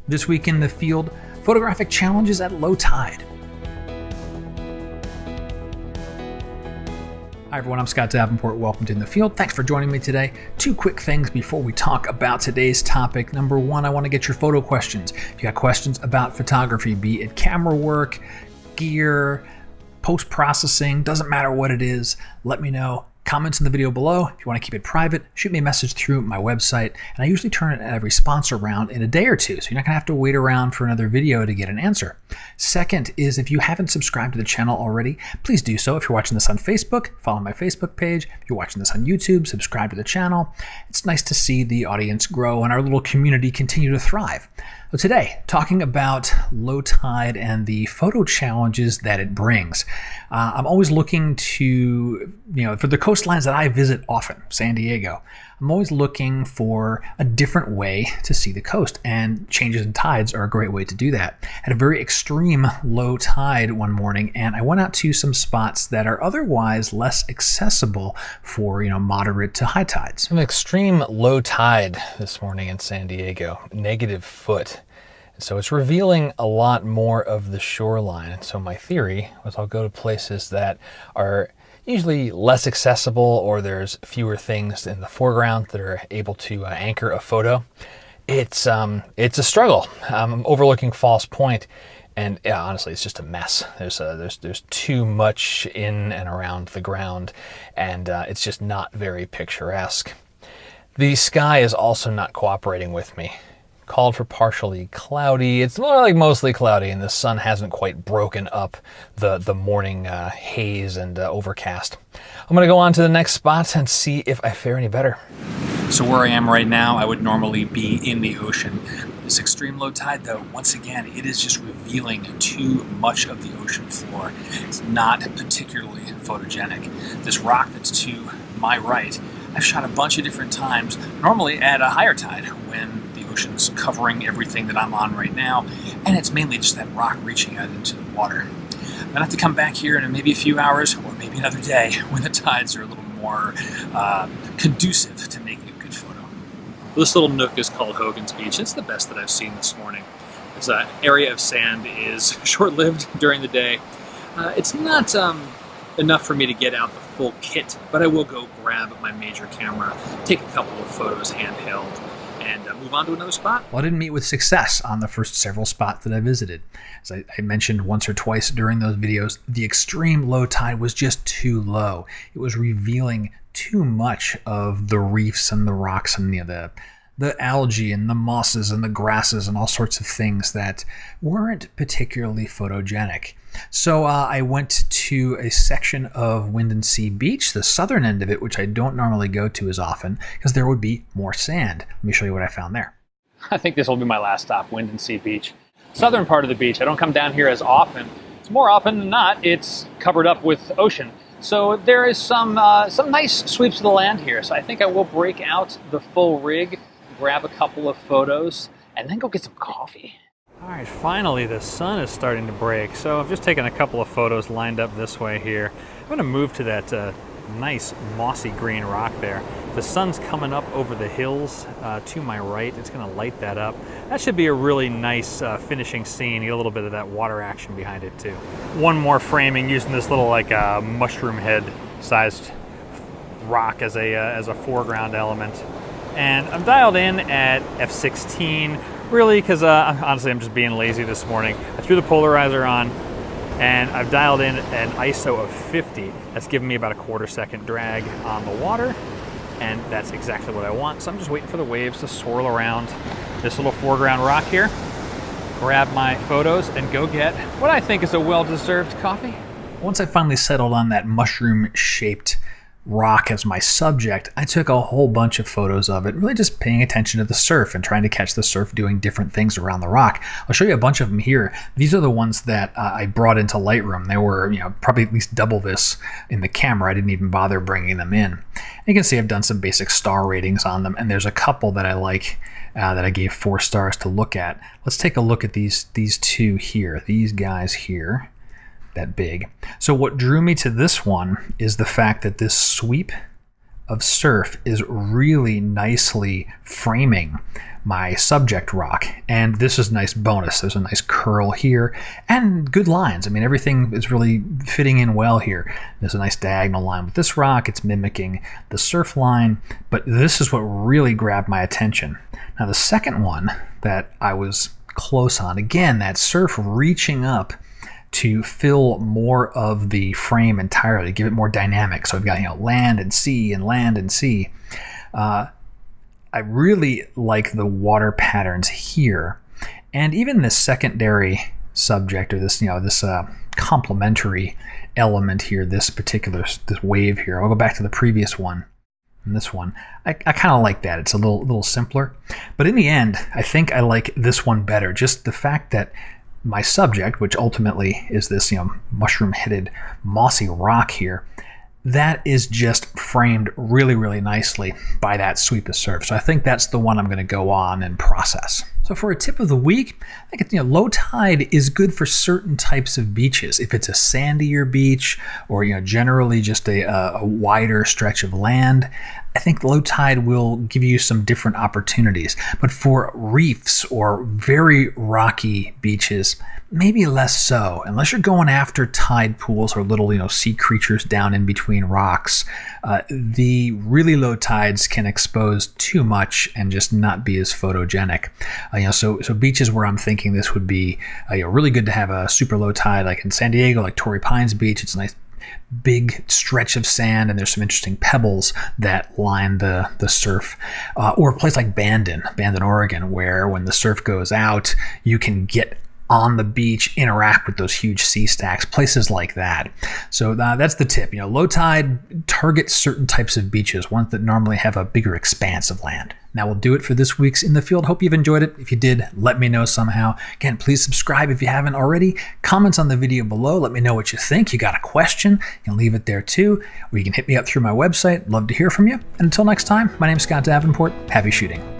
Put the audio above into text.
This week in the field, photographic challenges at low tide. Hi everyone, I'm Scott Davenport. Welcome to In the Field. Thanks for joining me today. Two quick things before we talk about today's topic. Number one, I want to get your photo questions. If you got questions about photography, be it camera work, gear, post-processing, doesn't matter what it is, let me know. Comments in the video below. If you want to keep it private, shoot me a message through my website, and I usually turn it at every sponsor round in a day or two, so you're not going to have to wait around for another video to get an answer. Second is, if you haven't subscribed to the channel already, please do so. If you're watching this on Facebook, follow my Facebook page. If you're watching this on YouTube, subscribe to the channel. It's nice to see the audience grow and our little community continue to thrive. So today, talking about low tide and the photo challenges that it brings. I'm always looking to, for the coastlines that I visit often, San Diego, I'm always looking for a different way to see the coast, and changes in tides are a great way to do that. I had a very extreme low tide one morning, and I went out to some spots that are otherwise less accessible for, moderate to high tides. An extreme low tide this morning in San Diego, -foot. So it's revealing a lot more of the shoreline. So my theory was I'll go to places that are usually less accessible, or there's fewer things in the foreground that are able to anchor a photo. It's a struggle. I'm overlooking False Point, and yeah, honestly, it's just a mess. There's too much in and around the ground, and it's just not very picturesque. The sky is also not cooperating with me. Called for partially cloudy. It's more like mostly cloudy, and the sun hasn't quite broken up the morning haze and overcast. I'm gonna go on to the next spot and see if I fare any better. So where I am right now, I would normally be in the ocean. This extreme low tide, though, once again, it is just revealing too much of the ocean floor. It's not particularly photogenic. This rock that's to my right, I've shot a bunch of different times, normally at a higher tide when the ocean's covering everything that I'm on right now, and it's mainly just that rock reaching out into the water. I'm gonna have to come back here in maybe a few hours, or maybe another day, when the tides are a little more conducive to making a good photo. This little nook is called Hogan's Beach. It's the best that I've seen this morning. This area of sand is short-lived during the day. It's not enough for me to get out the full kit, but I will go grab my major camera, take a couple of photos handheld, and move on to another spot. Well, I didn't meet with success on the first several spots that I visited. As I mentioned once or twice during those videos, the extreme low tide was just too low. It was revealing too much of the reefs and the rocks and the algae and the mosses and the grasses and all sorts of things that weren't particularly photogenic. So I went to a section of Wind and Sea Beach, the southern end of it, which I don't normally go to as often because there would be more sand. Let me show you what I found there. I think this will be my last stop, Wind and Sea Beach. Southern part of the beach, I don't come down here as often. It's more often than not, it's covered up with ocean. So there is some nice sweeps of the land here. So I think I will break out the full rig, grab a couple of photos, and then go get some coffee. All right, finally the sun is starting to break. So I've just taken a couple of photos lined up this way here. I'm gonna move to that nice mossy green rock there. The sun's coming up over the hills to my right. It's gonna light that up. That should be a really nice finishing scene. You get a little bit of that water action behind it too. One more framing using this little mushroom head sized rock as a foreground element. And I'm dialed in at f16, really, because honestly I'm just being lazy this morning. I threw the polarizer on, and I've dialed in an ISO of 50. That's giving me about a 1/4 second drag on the water, and that's exactly what I want. So I'm just waiting for the waves to swirl around this little foreground rock here, grab my photos, and go get what I think is a well-deserved coffee. Once I finally settled on that mushroom-shaped rock as my subject, I took a whole bunch of photos of it, really just paying attention to the surf and trying to catch the surf doing different things around the rock. I'll show you a bunch of them here. These are the ones that I brought into Lightroom. They were probably at least double this in the camera. I didn't even bother bringing them in. And you can see I've done some basic star ratings on them, and there's a couple that I like that I gave 4 stars to look at. Let's take a look at these two here, these guys here. That big. So what drew me to this one is the fact that this sweep of surf is really nicely framing my subject rock. And this is a nice bonus. There's a nice curl here and good lines. I mean, everything is really fitting in well here. There's a nice diagonal line with this rock. It's mimicking the surf line, but this is what really grabbed my attention. Now, the second one that I was close on, again, that surf reaching up to fill more of the frame entirely, give it more dynamic. So we've got, land and sea and land and sea. I really like the water patterns here, and even this secondary subject, or this complementary element here, this wave here. I'll go back to the previous one. And this one, I kind of like that. It's a little simpler, but in the end, I think I like this one better. Just the fact that my subject, which ultimately is this mushroom-headed mossy rock here, that is just framed really, really nicely by that sweep of surf. So I think that's the one I'm going to go on and process. So for a tip of the week, I think low tide is good for certain types of beaches. If it's a sandier beach or generally just a wider stretch of land, I think low tide will give you some different opportunities. But for reefs or very rocky beaches, maybe less so, unless you're going after tide pools or little sea creatures down in between rocks. The really low tides can expose too much and just not be as photogenic. So beaches where I'm thinking this would be really good to have a super low tide, like in San Diego, like Torrey Pines Beach. It's a nice big stretch of sand, and there's some interesting pebbles that line the surf. Or a place like Bandon, Oregon, where when the surf goes out, you can get on the beach, interact with those huge sea stacks, places like that. So that's the tip. Low tide, target certain types of beaches, ones that normally have a bigger expanse of land. Now we'll do it for this week's In the Field. Hope you've enjoyed it. If you did, let me know somehow. Again, please subscribe if you haven't already. Comments on the video below. Let me know what you think. You got a question, you can leave it there too. Or you can hit me up through my website. Love to hear from you. And until next time, my name's Scott Davenport. Happy shooting.